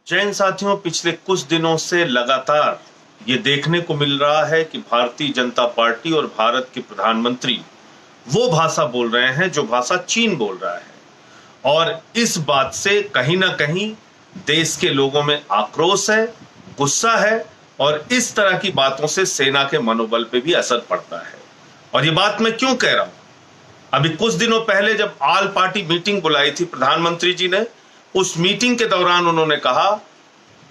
जैन साथियों, पिछले कुछ दिनों से लगातार ये देखने को मिल रहा है कि भारतीय जनता पार्टी और भारत के प्रधानमंत्री वो भाषा बोल रहे हैं जो भाषा चीन बोल रहा है। और इस बात से कहीं ना कहीं देश के लोगों में आक्रोश है, गुस्सा है, और इस तरह की बातों से सेना के मनोबल पे भी असर पड़ता है। और ये बात मैं क्यों कह रहा हूं? अभी कुछ दिनों पहले जब ऑल पार्टी मीटिंग बुलाई थी प्रधानमंत्री जी ने, उस मीटिंग के दौरान उन्होंने कहा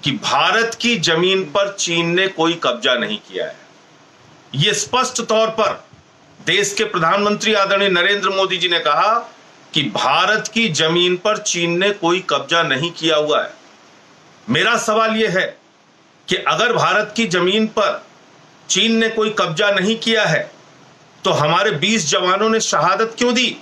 कि भारत की जमीन पर चीन ने कोई कब्जा नहीं किया है। यह स्पष्ट तौर पर देश के प्रधानमंत्री आदरणीय नरेंद्र मोदी जी ने कहा कि भारत की जमीन पर चीन ने कोई कब्जा नहीं किया हुआ है। मेरा सवाल यह है कि अगर भारत की जमीन पर चीन ने कोई कब्जा नहीं किया है तो हमारे 20 जवानों ने शहादत क्यों दी?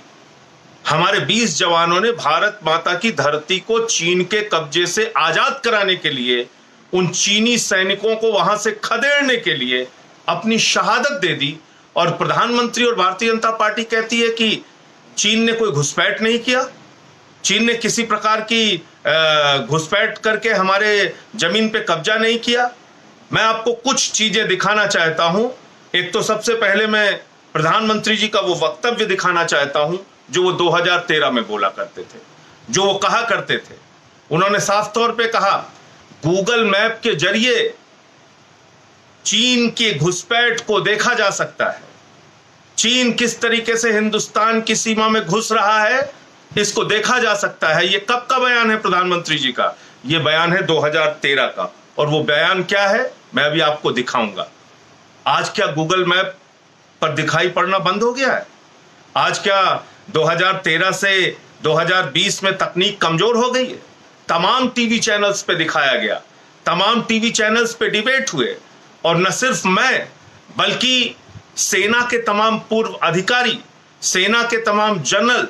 हमारे 20 जवानों ने भारत माता की धरती को चीन के कब्जे से आजाद कराने के लिए, उन चीनी सैनिकों को वहां से खदेड़ने के लिए अपनी शहादत दे दी। और प्रधानमंत्री और भारतीय जनता पार्टी कहती है कि चीन ने कोई घुसपैठ नहीं किया, चीन ने किसी प्रकार की घुसपैठ करके हमारे जमीन पे कब्जा नहीं किया। मैं आपको कुछ चीजें दिखाना चाहता हूं। एक तो सबसे पहले मैं प्रधानमंत्री जी का वो वक्तव्य दिखाना चाहता हूं जो वो 2013 में बोला करते थे, जो वो कहा करते थे। उन्होंने साफ तौर पे कहा, गूगल मैप के जरिए चीन के घुसपैठ को देखा जा सकता है। चीन किस तरीके से हिंदुस्तान की सीमा में घुस रहा है इसको देखा जा सकता है। ये कब का बयान है प्रधानमंत्री जी का? ये बयान है 2013 का। और वो बयान क्या है मैं अभी आपको दिखाऊंगा। आज क्या गूगल मैप पर दिखाई पड़ना बंद हो गया है? आज क्या 2013 से 2020 में तकनीक कमजोर हो गई है? तमाम टीवी चैनल्स पे दिखाया गया, तमाम टीवी चैनल्स पे डिबेट हुए, और न सिर्फ मैं बल्कि सेना के तमाम पूर्व अधिकारी, सेना के तमाम जनरल,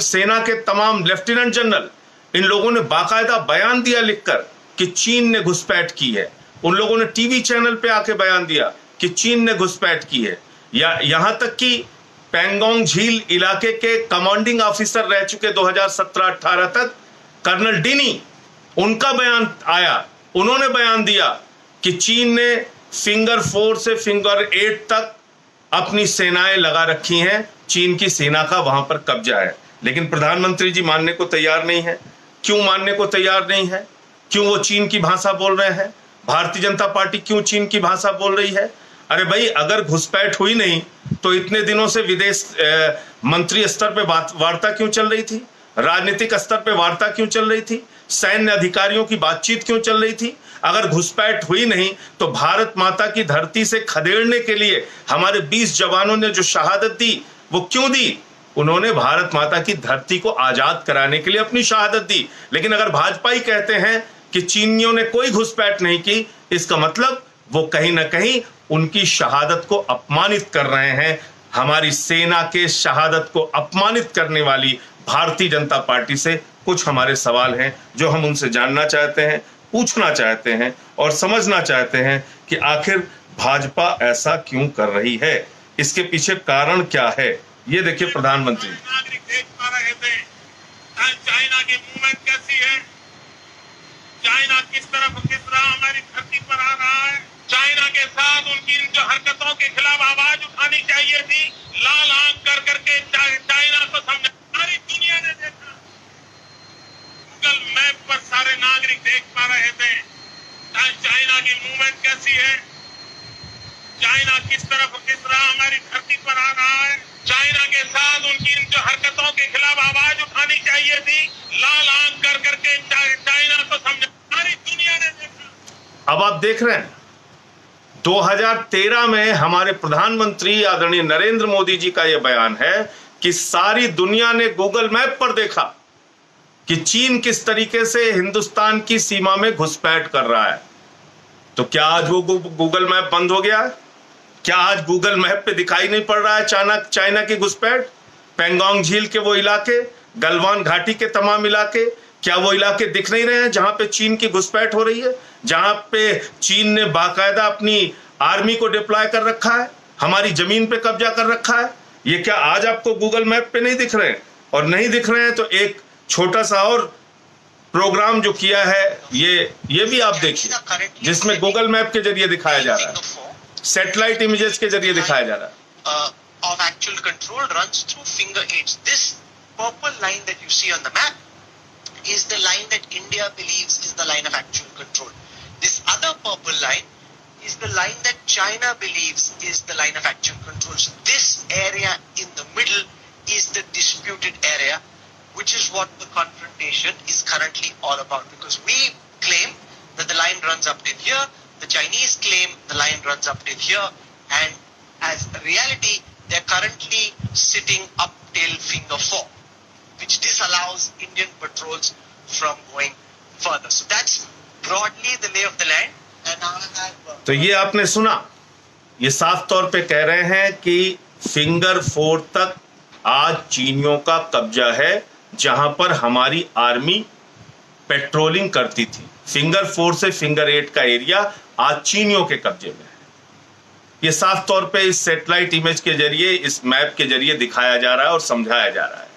सेना के तमाम लेफ्टिनेंट जनरल, इन लोगों ने बाकायदा बयान दिया लिखकर कि चीन ने घुसपैठ की है। उन लोगों ने टीवी चैनल पे आके बयान दिया कि चीन ने घुसपैठ की है। या यहां तक कि पैंगोंग झील इलाके के कमांडिंग ऑफिसर रह चुके 2017-18 तक, कर्नल डिनी, उनका बयान आया। उन्होंने बयान दिया कि चीन ने फिंगर 4 से फिंगर 8 तक अपनी सेनाएं लगा रखी हैं, चीन की सेना का वहां पर कब्जा है। लेकिन प्रधानमंत्री जी मानने को तैयार नहीं है। क्यों मानने को तैयार नहीं है? क्यों वो चीन की भाषा बोल रहे हैं? भारतीय जनता पार्टी क्यों चीन की भाषा बोल रही है? अरे भाई, अगर घुसपैठ हुई नहीं तो इतने दिनों से विदेश मंत्री स्तर पे वार्ता क्यों चल रही थी? राजनीतिक स्तर पे वार्ता क्यों चल रही थी? सैन्य अधिकारियों की बातचीत क्यों चल रही थी? अगर घुसपैठ हुई नहीं तो भारत माता की धरती से खदेड़ने के लिए हमारे 20 जवानों ने जो शहादत दी वो क्यों दी? उन्होंने भारत माता की धरती को आजाद कराने के लिए अपनी शहादत दी। लेकिन अगर भाजपा ही कहते हैं कि चीनियों ने कोई घुसपैठ नहीं की, इसका मतलब वो कहीं ना कहीं उनकी शहादत को अपमानित कर रहे हैं। हमारी सेना के शहादत को अपमानित करने वाली भारतीय जनता पार्टी से कुछ हमारे सवाल हैं जो हम उनसे जानना चाहते हैं, पूछना चाहते हैं और समझना चाहते हैं कि आखिर भाजपा ऐसा क्यों कर रही है, इसके पीछे कारण क्या है। ये देखिए प्रधानमंत्री। नागरिक देख पा रहे थे चाइना की मूवमेंट कैसी है, चाइना किस तरफ किस रहा हमारी धरती पर आ रहा है। चाइना के साथ उनकी जो हरकतों के खिलाफ आवाज उठानी चाहिए थी। लाल आंख कर करके चाइना को समझा, सारी दुनिया ने देखा। गूगल मैप पर सारे नागरिक देख पा रहे थे चाइना की मूवमेंट कैसी है, चाइना किस तरफ किस रहा हमारी धरती पर आ रहा है। चाइना के साथ उनकी जो हरकतों के खिलाफ आवाज उठानी चाहिए थी। लाल आंख कर करके चाइना को समझा, सारी दुनिया ने देखा। अब आप देख रहे हैं 2013 में हमारे प्रधानमंत्री आदरणीय नरेंद्र मोदी जी का यह बयान है कि सारी दुनिया ने गूगल मैप पर देखा कि चीन किस तरीके से हिंदुस्तान की सीमा में घुसपैठ कर रहा है। तो क्या आज वो गूगल मैप बंद हो गया है? क्या आज गूगल मैप पे दिखाई नहीं पड़ रहा है चाइना की घुसपैठ? पैंगोंग झील के वो इलाके, गलवान घाटी के तमाम इलाके, क्या वो इलाके दिख नहीं रहे हैं जहां पे चीन की घुसपैठ हो रही है, जहां पे चीन ने बाकायदा अपनी आर्मी को डिप्लॉय कर रखा है, हमारी जमीन पे कब्जा कर रखा है? ये क्या आज आपको गूगल मैप पे नहीं दिख रहे हैं? और नहीं दिख रहे हैं तो एक छोटा सा और प्रोग्राम जो किया है ये भी आप देखिए, जिसमें गूगल मैप के जरिए दिखाया जा रहा है, सैटेलाइट इमेजेस के जरिए दिखाया जा रहा है। Of actual control runs through finger eights. This purple line that you see on the map is the line that India believes is the line of actual control. This other purple line is the line that China believes is the line of actual control. So this area in the middle is the disputed area, which is what the confrontation is currently all about. Because we claim that the line runs up till here, the Chinese claim the line runs up till here, and as a reality, they're currently sitting up till finger 4, which disallows Indian patrols from going further. So that's broadly the lay of the land. And now I have तो ये आपने सुना, ये साफ तौर पे कह रहे हैं कि फिंगर 4 तक आज चीनियों का कब्जा है, जहां पर हमारी आर्मी पेट्रोलिंग करती थी। फिंगर 4 से फिंगर 8 का एरिया आज चीनियों के कब्जे में है। ये साफ तौर पे इस सैटेलाइट इमेज के जरिए, इस मैप के जरिए दिखाया जा रहा है और समझाया जा रहा है।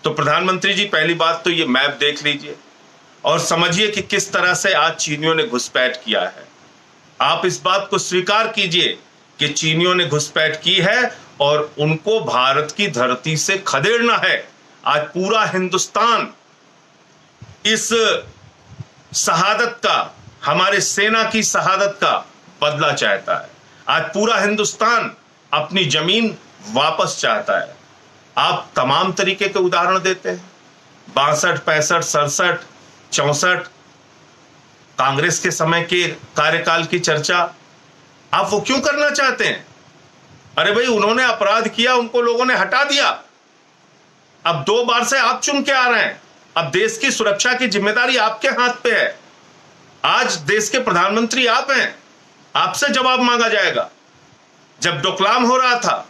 तो प्रधानमंत्री जी, पहली बात तो ये मैप देख लीजिए और समझिए कि किस तरह से आज चीनियों ने घुसपैठ किया है। आप इस बात को स्वीकार कीजिए कि चीनियों ने घुसपैठ की है और उनको भारत की धरती से खदेड़ना है। आज पूरा हिंदुस्तान इस शहादत का, हमारे सेना की शहादत का बदला चाहता है। आज पूरा हिंदुस्तान अपनी जमीन वापस चाहता है। आप तमाम तरीके के उदाहरण देते हैं, 62, 65, 67, 64 कांग्रेस के समय के कार्यकाल की चर्चा, आप वो क्यों करना चाहते हैं? अरे भाई, उन्होंने अपराध किया, उनको लोगों ने हटा दिया। अब 2 बार से आप चुन के आ रहे हैं। अब देश की सुरक्षा की जिम्मेदारी आपके हाथ पे है। आज देश के प्रधानमंत्री आप हैं, आपसे जवाब मांगा जाएगा। जब डोकलाम हो रहा था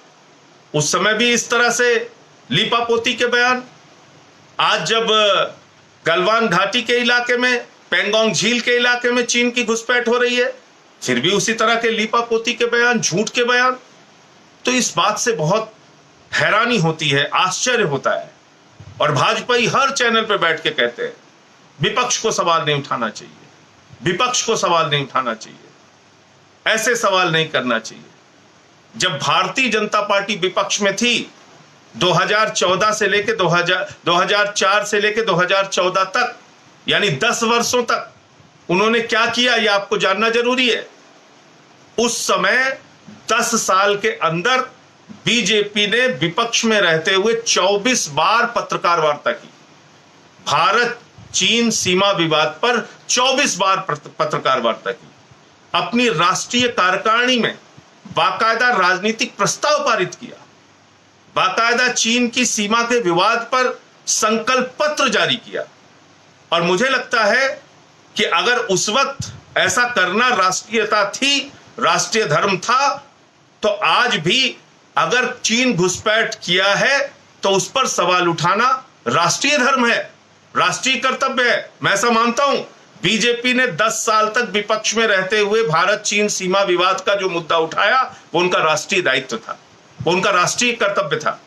उस समय भी इस तरह से लीपापोती के बयान, आज जब गलवान घाटी के इलाके में, पेंगोंग झील के इलाके में चीन की घुसपैठ हो रही है, फिर भी उसी तरह के लीपापोती के बयान, झूठ के बयान। तो इस बात से बहुत हैरानी होती है, आश्चर्य होता है। और भाजपाई हर चैनल पे बैठ के कहते हैं विपक्ष को सवाल नहीं उठाना चाहिए, विपक्ष को सवाल नहीं उठाना चाहिए, ऐसे सवाल नहीं करना चाहिए। जब भारतीय जनता पार्टी विपक्ष में थी 2014 से लेके 2004 से लेके 2014 तक, यानी 10 वर्षों तक उन्होंने क्या किया ये आपको जानना जरूरी है। उस समय 10 साल के अंदर बीजेपी ने विपक्ष में रहते हुए 24 बार पत्रकार वार्ता की। भारत चीन सीमा विवाद पर 24 बार पत्रकार वार्ता की। अपनी राष्ट्रीय कार्यकारिणी में बाकायदा राजनीतिक प्रस्ताव पारित किया, बाकायदा चीन की सीमा के विवाद पर संकल्प पत्र जारी किया। और मुझे लगता है कि अगर उस वक्त ऐसा करना राष्ट्रीयता थी, राष्ट्रीय धर्म था, तो आज भी अगर चीन घुसपैठ किया है तो उस पर सवाल उठाना राष्ट्रीय धर्म है, राष्ट्रीय कर्तव्य है। मैं ऐसा मानता हूं। बीजेपी ने 10 साल तक विपक्ष में रहते हुए भारत चीन सीमा विवाद का जो मुद्दा उठाया वो उनका राष्ट्रीय दायित्व था, वो उनका राष्ट्रीय कर्तव्य था,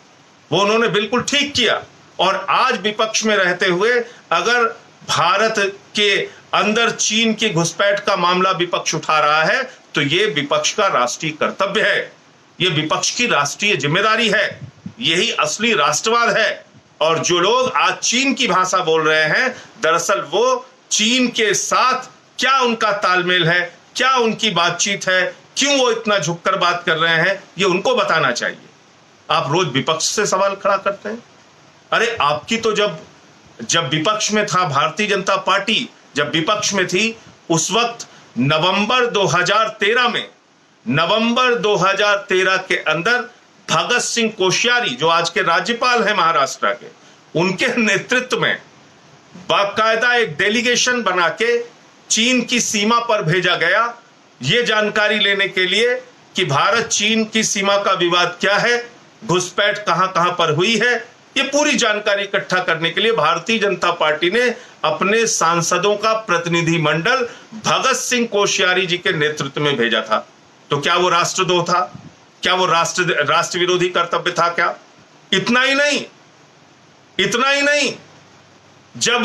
वो उन्होंने बिल्कुल ठीक किया। और आज विपक्ष में रहते हुए अगर भारत के अंदर चीन की घुसपैठ का मामला विपक्ष उठा रहा है तो ये विपक्ष का राष्ट्रीय कर्तव्य है, ये विपक्ष की राष्ट्रीय जिम्मेदारी है, यही असली राष्ट्रवाद है। और जो लोग आज चीन की भाषा बोल रहे हैं, दरअसल वो चीन के साथ क्या उनका तालमेल है, क्या उनकी बातचीत है, क्यों वो इतना झुककर बात कर रहे हैं, ये उनको बताना चाहिए। आप रोज विपक्ष से सवाल खड़ा करते हैं। अरे आपकी तो जब विपक्ष में था भारतीय जनता पार्टी, जब विपक्ष में थी उस वक्त नवंबर 2013 के अंदर भगत सिंह कोश्यारी, जो आज के राज्यपाल हैं महाराष्ट्र के, उनके नेतृत्व में बाकायदा एक डेलीगेशन बना के चीन की सीमा पर भेजा गया, ये जानकारी लेने के लिए कि भारत चीन की सीमा का विवाद क्या है, घुसपैठ कहां कहां पर हुई है, ये पूरी जानकारी इकट्ठा करने के लिए भारतीय जनता पार्टी ने अपने सांसदों का प्रतिनिधि मंडल भगत सिंह कोश्यारी जी के नेतृत्व में भेजा था। तो क्या वो राष्ट्रद्रोह था? क्या वो राष्ट्र विरोधी कर्तव्य था? क्या इतना ही नहीं, जब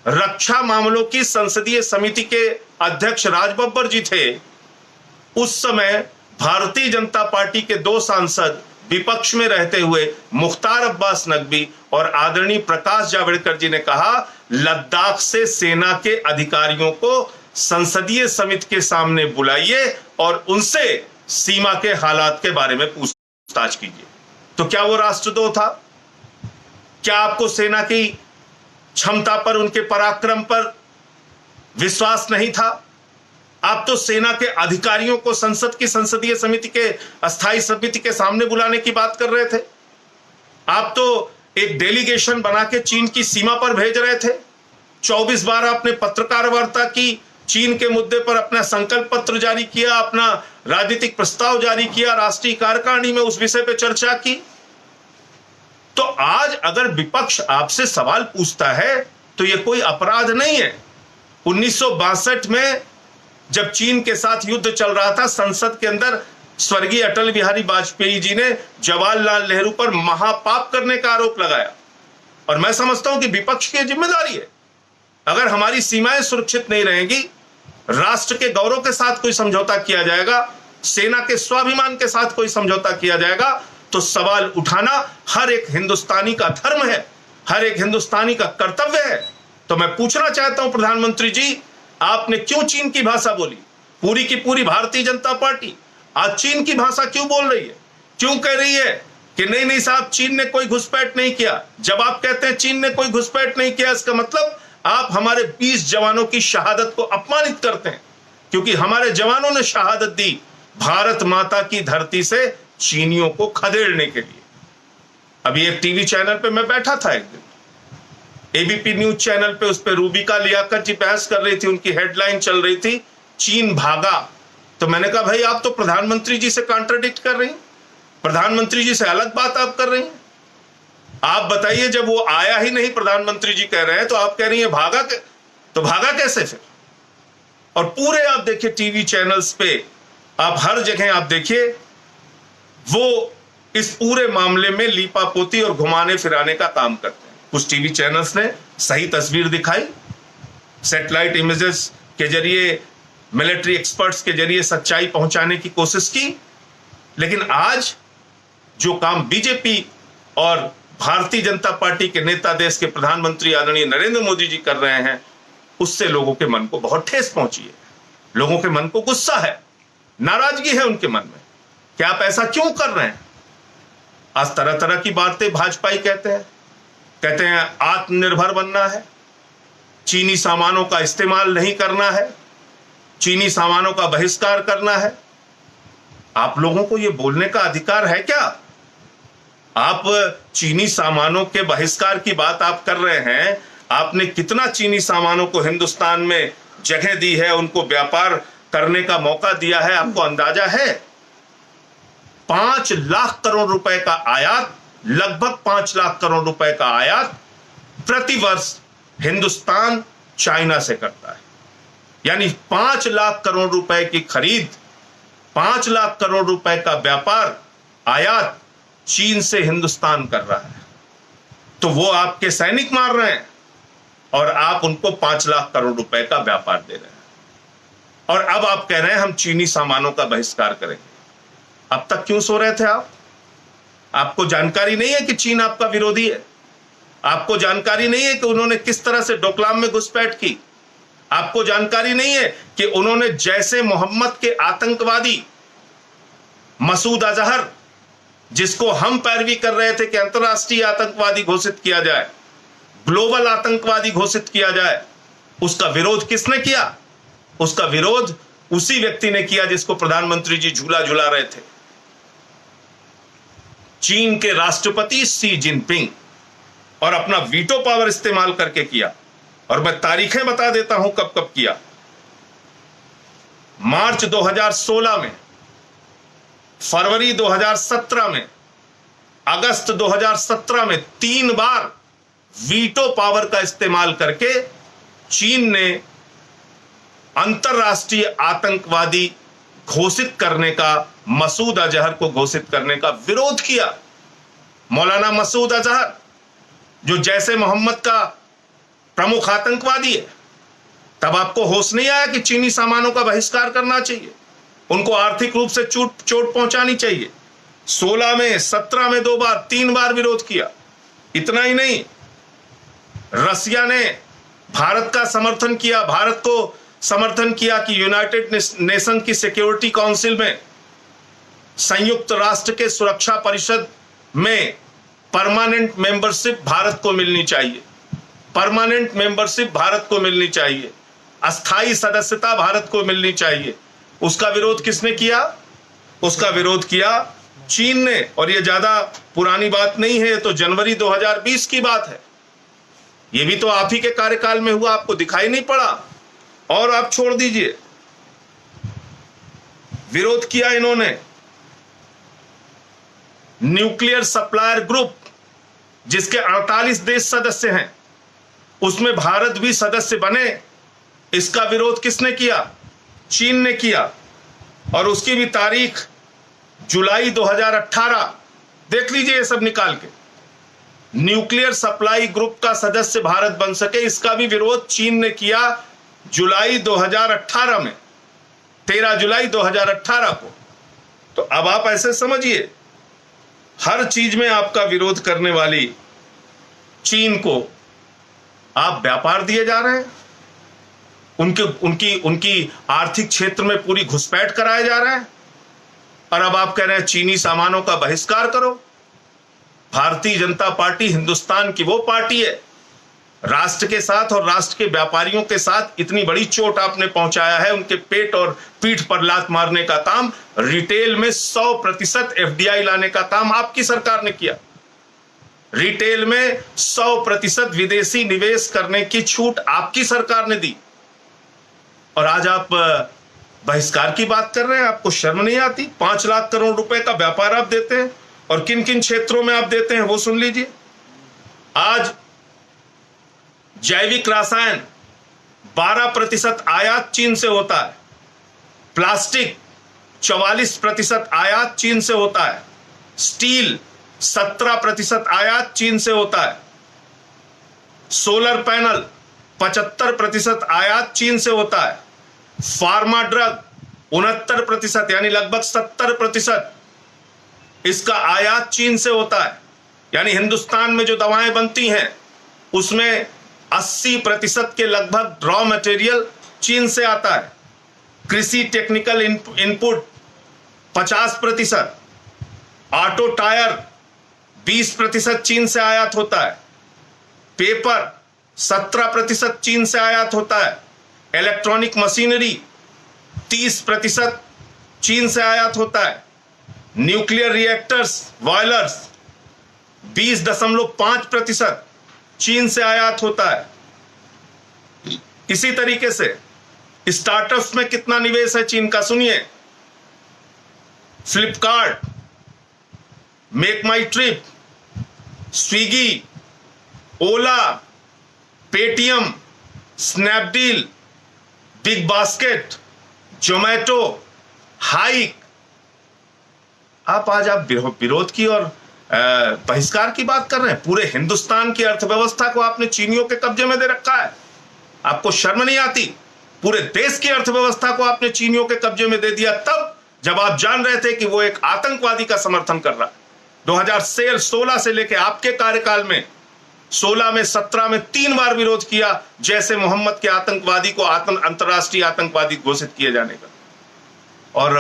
रक्षा मामलों की संसदीय समिति के अध्यक्ष राज बब्बर जी थे, उस समय भारतीय जनता पार्टी के 2 सांसद विपक्ष में रहते हुए मुख्तार अब्बास नकवी और आदरणीय प्रकाश जावड़ेकर जी ने कहा, लद्दाख से सेना के अधिकारियों को संसदीय समिति के सामने बुलाइए और उनसे सीमा के हालात के बारे में पूछताछ कीजिए। तो क्या वो राष्ट्रद्रोह था? क्या आपको सेना की क्षमता पर, उनके पराक्रम पर विश्वास नहीं था? आप तो सेना के अधिकारियों को संसद की संसदीय समिति के अस्थायी समिति के सामने बुलाने की बात कर रहे थे। आप तो एक डेलीगेशन बना के चीन की सीमा पर भेज रहे थे। 24 बार आपने पत्रकार वार्ता की, चीन के मुद्दे पर अपना संकल्प पत्र जारी किया, अपना राजनीतिक प्रस्ताव जारी किया, राष्ट्रीय कार्यकारिणी में उस विषय पर चर्चा की। तो आज अगर विपक्ष आपसे सवाल पूछता है तो यह कोई अपराध नहीं है। 1962 में जब चीन के साथ युद्ध चल रहा था, संसद के अंदर स्वर्गीय अटल बिहारी वाजपेयी जी ने जवाहरलाल नेहरू पर महापाप करने का आरोप लगाया। और मैं समझता हूं कि विपक्ष की जिम्मेदारी है, अगर हमारी सीमाएं सुरक्षित नहीं रहेंगी, राष्ट्र के गौरव के साथ कोई समझौता किया जाएगा, सेना के स्वाभिमान के साथ कोई समझौता किया जाएगा, तो सवाल उठाना हर एक हिंदुस्तानी का धर्म है, हर एक हिंदुस्तानी का कर्तव्य है। तो मैं पूछना चाहता हूं प्रधानमंत्री जी, आपने क्यों चीन की भाषा बोली? पूरी की पूरी भारतीय जनता पार्टी आज चीन की भाषा क्यों बोल रही है? क्यों कह रही है कि नहीं नहीं साहब, चीन ने कोई घुसपैठ नहीं किया? जब आप कहते हैं चीन ने कोई घुसपैठ नहीं किया, इसका मतलब आप हमारे 20 जवानों की शहादत को अपमानित करते हैं, क्योंकि हमारे जवानों ने शहादत दी भारत माता की धरती से चीनियों को खदेड़ने के लिए। अभी एक टीवी चैनल पे मैं बैठा था, एक दिन एबीपी न्यूज चैनल पे, उस पे रूबिका लियाकत जी बहस कर रही थी, उनकी हेडलाइन चल रही थी, चीन भागा। तो मैंने कहा भाई, आप तो प्रधानमंत्री जी से कॉन्ट्रडिक्ट कर रही हैं, प्रधानमंत्री जी से अलग बात आप कर रही हैं। आप बताइए, जब वो आया ही नहीं, प्रधानमंत्री जी कह रहे हैं, तो आप कह रही हैं भागा तो भागा कैसे फिर? और पूरे आप देखिए टीवी चैनल्स पे, आप हर जगह आप देखिए, वो इस पूरे मामले में लीपापोती और घुमाने फिराने का काम करते हैं। कुछ टीवी चैनल्स ने सही तस्वीर दिखाई, सैटेलाइट इमेजेस के जरिए, मिलिट्री एक्सपर्ट्स के जरिए सच्चाई पहुंचाने की कोशिश की, लेकिन आज जो काम बीजेपी और भारतीय जनता पार्टी के नेता, देश के प्रधानमंत्री आदरणीय नरेंद्र मोदी जी कर रहे हैं, उससे लोगों के मन को बहुत ठेस पहुंची है। लोगों के मन को गुस्सा है, नाराजगी है उनके मन में कि आप ऐसा क्यों कर रहे हैं। आज तरह तरह की बातें भाजपाई कहते हैं आत्मनिर्भर बनना है, चीनी सामानों का इस्तेमाल नहीं करना है, चीनी सामानों का बहिष्कार करना है। आप लोगों को यह बोलने का अधिकार है क्या? आप चीनी सामानों के बहिष्कार की बात आप कर रहे हैं, आपने कितना चीनी सामानों को हिंदुस्तान में जगह दी है, उनको व्यापार करने का मौका दिया है, आपको अंदाजा है? 5 लाख करोड़ रुपए का आयात, लगभग 5 लाख करोड़ रुपए का आयात प्रतिवर्ष हिंदुस्तान चाइना से करता है। यानी 5 लाख करोड़ रुपए की खरीद, 5 लाख करोड़ रुपए का व्यापार, आयात चीन से हिंदुस्तान कर रहा है। तो वो आपके सैनिक मार रहे हैं और आप उनको 5 लाख करोड़ रुपए का व्यापार दे रहे हैं, और अब आप कह रहे हैं हम चीनी सामानों का बहिष्कार करेंगे। अब तक क्यों सो रहे थे आप? आपको जानकारी नहीं है कि चीन आपका विरोधी है? आपको जानकारी नहीं है कि उन्होंने किस तरह से डोकलाम में घुसपैठ की? आपको जानकारी नहीं है कि उन्होंने जैसे मोहम्मद के आतंकवादी मसूद अजहर, जिसको हम पैरवी कर रहे थे कि अंतरराष्ट्रीय आतंकवादी घोषित किया जाए, ग्लोबल आतंकवादी घोषित किया जाए, उसका विरोध किसने किया? उसका विरोध उसी व्यक्ति ने किया जिसको प्रधानमंत्री जी झूला झुला रहे थे, चीन के राष्ट्रपति शी जिनपिंग, और अपना वीटो पावर इस्तेमाल करके किया। और मैं तारीखें बता देता हूं कब कब किया। मार्च 2016 में, फरवरी 2017 में, अगस्त 2017 में 3 बार वीटो पावर का इस्तेमाल करके चीन ने अंतरराष्ट्रीय आतंकवादी घोषित करने का, मसूद अजहर को घोषित करने का विरोध किया। मौलाना मसूद अजहर, जो जैसे मोहम्मद का प्रमुख आतंकवादी है, तब आपको होश नहीं आया कि चीनी सामानों का बहिष्कार करना चाहिए, उनको आर्थिक रूप से चोट पहुंचानी चाहिए। 16 में, 17 में 2 बार, 3 बार विरोध किया। इतना ही नहीं, रसिया ने भारत का समर्थन किया, भारत को समर्थन किया कि यूनाइटेड नेशन की सिक्योरिटी काउंसिल में, संयुक्त राष्ट्र के सुरक्षा परिषद में परमानेंट मेंबरशिप भारत को मिलनी चाहिए, परमानेंट मेंबरशिप भारत को मिलनी चाहिए, अस्थाई सदस्यता भारत को मिलनी चाहिए। उसका विरोध किसने किया? उसका विरोध किया चीन ने। और यह ज्यादा पुरानी बात नहीं है, तो जनवरी 2020 की बात है। यह भी तो आप ही के कार्यकाल में हुआ, आपको दिखाई नहीं पड़ा। और आप छोड़ दीजिए, विरोध किया इन्होंने न्यूक्लियर सप्लायर ग्रुप, जिसके 48 देश सदस्य हैं, उसमें भारत भी सदस्य बने। इसका विरोध किसने किया? चीन ने किया। और उसकी भी तारीख जुलाई 2018, देख लीजिए ये सब निकाल के। न्यूक्लियर सप्लाई ग्रुप का सदस्य भारत बन सके, इसका भी विरोध चीन ने किया जुलाई 2018 में, 13 जुलाई 2018 को। तो अब आप ऐसे समझिए, हर चीज में आपका विरोध करने वाली चीन को आप व्यापार दिए जा रहे हैं, उनकी आर्थिक क्षेत्र में पूरी घुसपैठ कराए जा रहे हैं। और अब आप कह रहे हैं चीनी सामानों का बहिष्कार करो। भारतीय जनता पार्टी हिंदुस्तान की वो पार्टी है, राष्ट्र के साथ और राष्ट्र के व्यापारियों के साथ इतनी बड़ी चोट आपने पहुंचाया है, उनके पेट और पीठ पर लात मारने का काम, रिटेल में 100% एफडीआई लाने का काम आपकी सरकार ने किया। रिटेल में 100% विदेशी निवेश करने की छूट आपकी सरकार ने दी। और आज आप बहिष्कार की बात कर रहे हैं, आपको शर्म नहीं आती? 5 लाख करोड़ रुपए का व्यापार आप देते हैं, और किन किन क्षेत्रों में आप देते हैं वो सुन लीजिए। आज जैविक रसायन 12% आयात चीन से होता है, प्लास्टिक 44% आयात चीन से होता है, स्टील 17% आयात चीन से होता है, सोलर पैनल 75% आयात चीन से होता है, फार्मा ड्रग 69% यानी लगभग 70% इसका आयात चीन से होता है। यानी हिंदुस्तान में जो दवाएं बनती हैं उसमें 80% के लगभग रॉ मटेरियल चीन से आता है। कृषि टेक्निकल इनपुट 50%, ऑटो टायर 20% चीन से आयात होता है, पेपर 17% चीन से आयात होता है, इलेक्ट्रॉनिक मशीनरी 30% चीन से आयात होता है, न्यूक्लियर रिएक्टर्स बॉयलर्स 20.5% चीन से आयात होता है। इसी तरीके से स्टार्टअप्स में कितना निवेश है चीन का, सुनिए। Flipkart, MakeMyTrip, Swiggy, Ola, Paytm, Snapdeal, BigBasket, Zomato, Hike. आप विरोध की और बहिष्कार की बात कर रहे हैं। पूरे हिंदुस्तान की अर्थव्यवस्था को आपने चीनियों के कब्जे में दे रखा है, आपको शर्म नहीं आती? पूरे देश की अर्थव्यवस्था को आपने चीनियों के कब्जे में दे दिया, तब जब आप जान रहे थे कि वो एक आतंकवादी का समर्थन कर रहा है। 2016 से लेकर आपके कार्यकाल में 16 में 17 में 3 बार विरोध किया जैसे मोहम्मद के आतंकवादी को अंतर्राष्ट्रीय आतंकवादी घोषित किए जाने का। और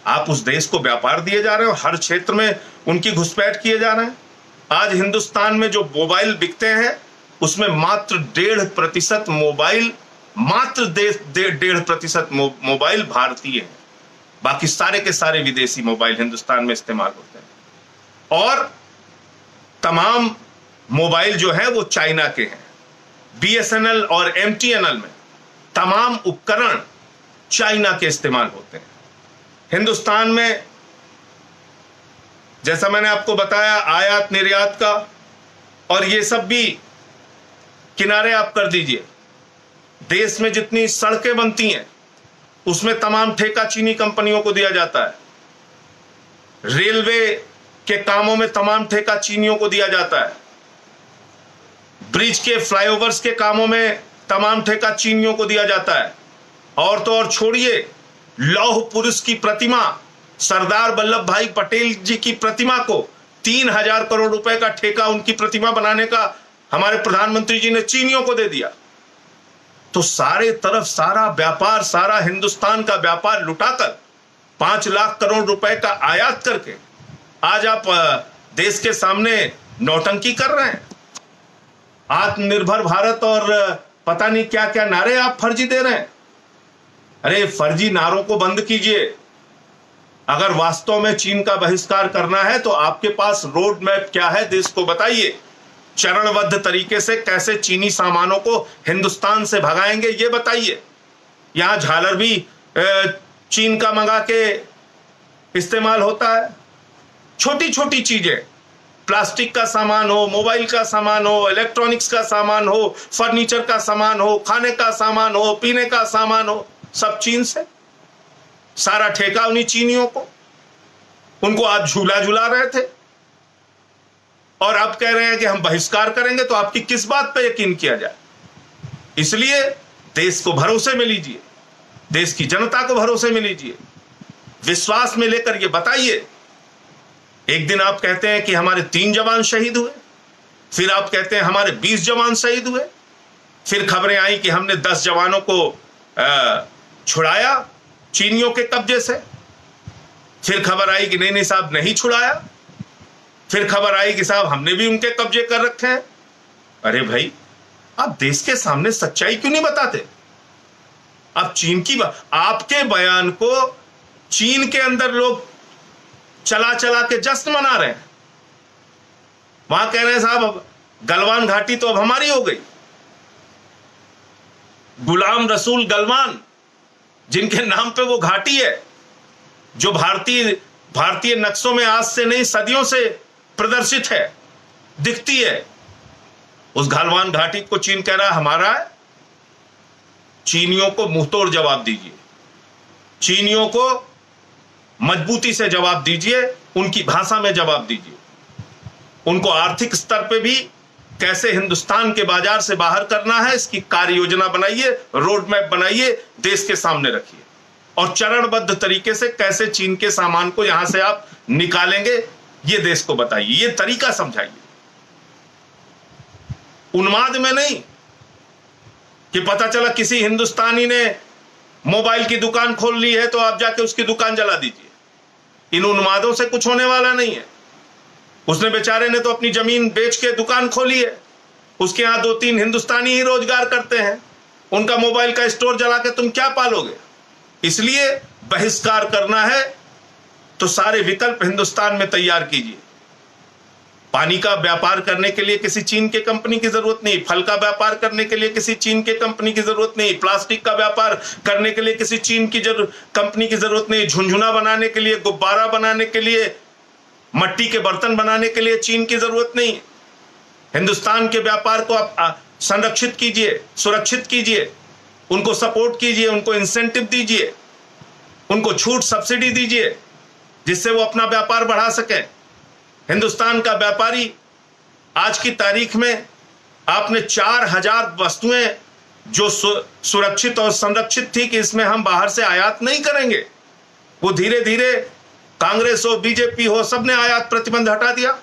आप उस देश को व्यापार दिए जा रहे हो, हर क्षेत्र में उनकी घुसपैठ किए जा रहे हैं। आज हिंदुस्तान में जो मोबाइल बिकते हैं उसमें मात्र 1.5% मोबाइल, मात्र 1.5% मोबाइल भारतीय है, बाकी सारे के सारे विदेशी मोबाइल हिंदुस्तान में इस्तेमाल होते हैं। और तमाम मोबाइल जो है वो चाइना के हैं। बीएसएनएल और एमटीएनएल में तमाम उपकरण चाइना के इस्तेमाल होते हैं। हिंदुस्तान में जैसा मैंने आपको बताया आयात निर्यात का, और ये सब भी किनारे आप कर दीजिए। देश में जितनी सड़कें बनती हैं उसमें तमाम ठेका चीनी कंपनियों को दिया जाता है। रेलवे के कामों में तमाम ठेका चीनियों को दिया जाता है। ब्रिज के फ्लाईओवर्स के कामों में तमाम ठेका चीनियों को दिया जाता है। और तो और छोड़िए, लौह पुरुष की प्रतिमा सरदार वल्लभ भाई पटेल जी की प्रतिमा को 3000 करोड़ रुपए का ठेका उनकी प्रतिमा बनाने का हमारे प्रधानमंत्री जी ने चीनियों को दे दिया। तो सारे तरफ सारा व्यापार, सारा हिंदुस्तान का व्यापार लुटाकर 5 लाख करोड़ रुपए का आयात करके आज आप देश के सामने नौटंकी कर रहे हैं। आत्मनिर्भर भारत और पता नहीं क्या क्या नारे आप फर्जी दे रहे हैं। अरे फर्जी नारों को बंद कीजिए। अगर वास्तव में चीन का बहिष्कार करना है तो आपके पास रोड मैप क्या है, देश को बताइए। चरणबद्ध तरीके से कैसे चीनी सामानों को हिंदुस्तान से भगाएंगे ये बताइए। यहां झालर भी चीन का मंगा के इस्तेमाल होता है। छोटी छोटी चीजें, प्लास्टिक का सामान हो, मोबाइल का सामान हो, इलेक्ट्रॉनिक्स का सामान हो, फर्नीचर का सामान हो, खाने का सामान हो, पीने का सामान हो, सब चीन से। सारा ठेका उन्हीं चीनियों को। उनको आप झूला झुला रहे थे और अब कह रहे हैं कि हम बहिष्कार करेंगे। तो आपकी किस बात पर यकीन किया जाए? इसलिए देश को भरोसे में लीजिए, देश की जनता को भरोसे में लीजिए, विश्वास में लेकर ये बताइए। एक दिन आप कहते हैं कि हमारे 3 जवान शहीद हुए, फिर आप कहते हैं हमारे 20 जवान शहीद हुए, फिर खबरें आई कि हमने 10 जवानों को छुड़ाया चीनियों के कब्जे से, फिर खबर आई कि नहीं साहब नहीं छुड़ाया, फिर खबर आई कि साहब हमने भी उनके कब्जे कर रखे हैं। अरे भाई, आप देश के सामने सच्चाई क्यों नहीं बताते? आप चीन की आपके बयान को चीन के अंदर लोग चला चला के जश्न मना रहे हैं। वहां कह रहे हैं साहब अब गलवान घाटी तो अब हमारी हो गई। गुलाम रसूल गलवान, जिनके नाम पे वो घाटी है, जो भारतीय नक्शों में आज से नहीं सदियों से प्रदर्शित है, दिखती है, उस गलवान घाटी को चीन कह रहा है हमारा है। चीनियों को मुंहतोड़ जवाब दीजिए, चीनियों को मजबूती से जवाब दीजिए, उनकी भाषा में जवाब दीजिए। उनको आर्थिक स्तर पे भी कैसे हिंदुस्तान के बाजार से बाहर करना है, इसकी कार्य योजना बनाइए, रोड मैप बनाइए, देश के सामने रखिए और चरणबद्ध तरीके से कैसे चीन के सामान को यहां से आप निकालेंगे ये देश को बताइए, ये तरीका समझाइए। उन्माद में नहीं कि पता चला किसी हिंदुस्तानी ने मोबाइल की दुकान खोल ली है तो आप जाके उसकी दुकान जला दीजिए। इन उन्मादों से कुछ होने वाला नहीं है। उसने बेचारे ने तो अपनी जमीन बेच के दुकान खोली है, उसके यहां 2-3 हिंदुस्तानी ही रोजगार करते हैं, उनका मोबाइल का स्टोर जला के तुम क्या पालोगे? इसलिए बहिष्कार करना है तो सारे विकल्प हिंदुस्तान में तैयार कीजिए। पानी का व्यापार करने के लिए किसी चीन के कंपनी की जरूरत नहीं, फल का व्यापार करने के लिए किसी चीन के कंपनी की जरूरत नहीं, प्लास्टिक का व्यापार करने के लिए किसी चीन की कंपनी की जरूरत नहीं, झुनझुना बनाने के लिए, गुब्बारा बनाने के लिए, मट्टी के बर्तन बनाने के लिए चीन की जरूरत नहीं। हिंदुस्तान के व्यापार को आप संरक्षित कीजिए, सुरक्षित कीजिए, उनको सपोर्ट कीजिए, उनको इंसेंटिव दीजिए, उनको छूट सब्सिडी दीजिए, जिससे वो अपना व्यापार बढ़ा सके। हिंदुस्तान का व्यापारी आज की तारीख में आपने 4000 वस्तुएं जो सुरक्षित और संरक्षित थी कि इसमें हम बाहर से आयात नहीं करेंगे, वो धीरे धीरे कांग्रेस हो, बीजेपी हो, सबने आयात प्रतिबंध हटा दिया।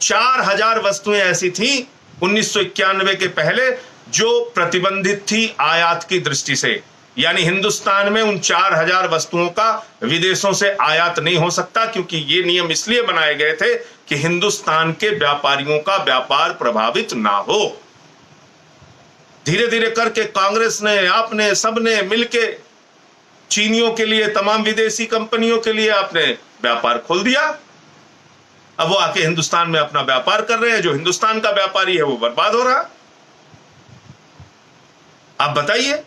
4000 वस्तुएं ऐसी थी 1991 के पहले जो प्रतिबंधित थी आयात की दृष्टि से, यानी हिंदुस्तान में उन 4000 वस्तुओं का विदेशों से आयात नहीं हो सकता, क्योंकि ये नियम इसलिए बनाए गए थे कि हिंदुस्तान के व्यापारियों का व्यापार प्रभावित ना हो। धीरे धीरे करके कांग्रेस ने, आपने, सबने मिलके चीनियों के लिए, तमाम विदेशी कंपनियों के लिए आपने व्यापार खोल दिया। अब वो आके हिंदुस्तान में अपना व्यापार कर रहे हैं। जो हिंदुस्तान का व्यापारी है वो बर्बाद हो रहा। आप बताइए,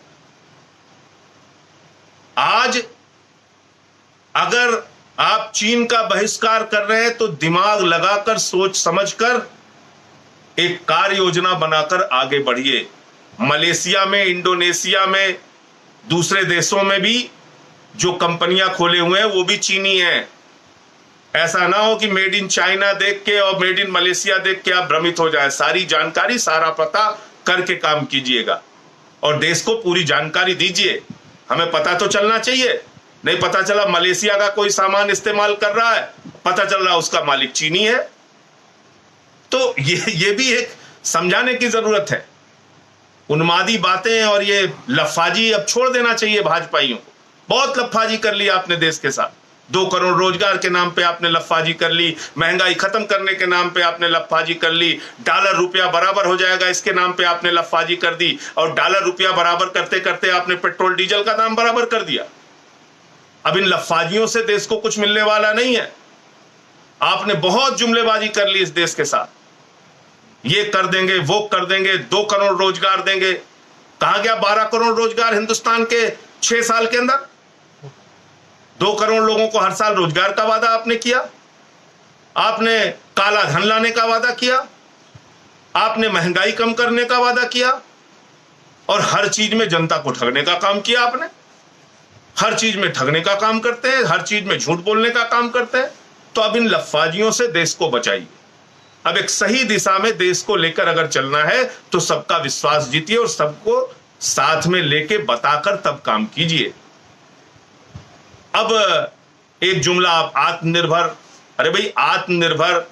आज अगर आप चीन का बहिष्कार कर रहे हैं तो दिमाग लगाकर, सोच समझकर एक कार्य योजना बनाकर आगे बढ़िए। मलेशिया में, इंडोनेशिया में, दूसरे देशों में भी जो कंपनियां खोले हुए हैं वो भी चीनी हैं। ऐसा ना हो कि मेड इन चाइना देख के और मेड इन मलेशिया देख के आप भ्रमित हो जाए। सारी जानकारी, सारा पता करके काम कीजिएगा और देश को पूरी जानकारी दीजिए। हमें पता तो चलना चाहिए। नहीं पता चला मलेशिया का कोई सामान इस्तेमाल कर रहा है, पता चल रहा उसका मालिक चीनी है। तो ये भी एक समझाने की जरूरत है। उन्मादी बातें और ये लफाजी अब छोड़ देना चाहिए भाजपाइयों को। बहुत लफाजी कर ली आपने देश के साथ। 2 करोड़ रोजगार के नाम पे आपने लफाजी कर ली, महंगाई खत्म करने के नाम पे आपने लफाजी कर ली, डॉलर रुपया बराबर हो जाएगा इसके नाम पे आपने लफाजी कर दी, और डॉलर रुपया बराबर करते करते आपने पेट्रोल डीजल का दाम बराबर कर दिया। अब इन लफाजियों से देश को कुछ मिलने वाला नहीं है। आपने बहुत जुमलेबाजी कर ली इस देश के साथ, ये कर देंगे, वो कर देंगे, 2 करोड़ रोजगार देंगे। कहां गया 12 करोड़ रोजगार हिंदुस्तान के 6 साल के अंदर? 2 करोड़ लोगों को हर साल रोजगार का वादा आपने किया, आपने काला धन लाने का वादा किया, आपने महंगाई कम करने का वादा किया, और हर चीज में जनता को ठगने का काम किया आपने। हर चीज में ठगने का काम करते हैं, हर चीज में झूठ बोलने का काम करते हैं। तो अब इन लफाजियों से देश को बचाइए। अब एक सही दिशा में देश को लेकर अगर चलना है तो सबका विश्वास जीतिए और सबको साथ में लेके बताकर तब काम कीजिए। अब एक जुमला आप आत्मनिर्भर, अरे भाई आत्मनिर्भर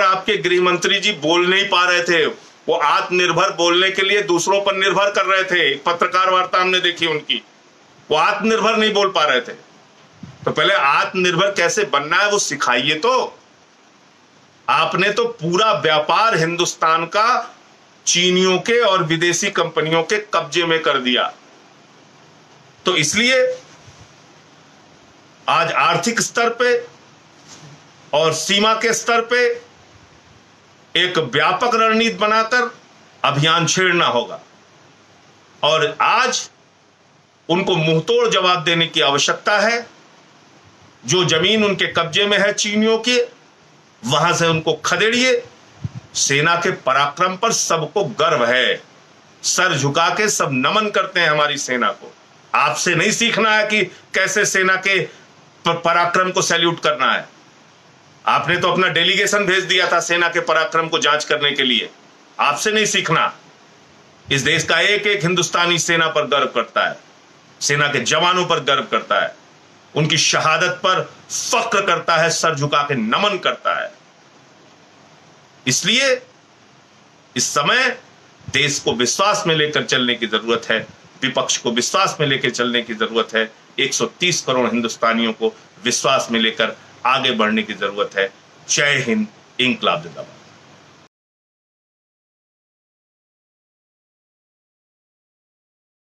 आपके गृह मंत्री जी बोल नहीं पा रहे थे। वो आत्मनिर्भर बोलने के लिए दूसरों पर निर्भर कर रहे थे। पत्रकार वार्ता हमने देखी उनकी, वो आत्मनिर्भर नहीं बोल पा रहे थे। तो पहले आत्मनिर्भर कैसे बनना है वो सिखाइए। तो आपने तो पूरा व्यापार हिंदुस्तान का चीनियों के और विदेशी कंपनियों के कब्जे में कर दिया। तो इसलिए आज आर्थिक स्तर पे और सीमा के स्तर पे एक व्यापक रणनीति बनाकर अभियान छेड़ना होगा, और आज उनको मुंहतोड़ जवाब देने की आवश्यकता है। जो जमीन उनके कब्जे में है चीनियों की, वहां से उनको खदेड़िए। सेना के पराक्रम पर सबको गर्व है, सर झुका के सब नमन करते हैं हमारी सेना को। आपसे नहीं सीखना है कि कैसे सेना के पराक्रम को सैल्यूट करना है। आपने तो अपना डेलीगेशन भेज दिया था सेना के पराक्रम को जांच करने के लिए। आपसे नहीं सीखना। इस देश का एक एक हिंदुस्तानी सेना पर गर्व करता है, सेना के जवानों पर गर्व करता है, उनकी शहादत पर फक्र करता है, सर झुका के नमन करता है। इसलिए इस समय देश को विश्वास में लेकर चलने की जरूरत है, विपक्ष को विश्वास में लेकर चलने की जरूरत है, 130 करोड़ हिंदुस्तानियों को विश्वास में लेकर आगे बढ़ने की जरूरत है। जय हिंद, इंकलाब जिंदाबाद।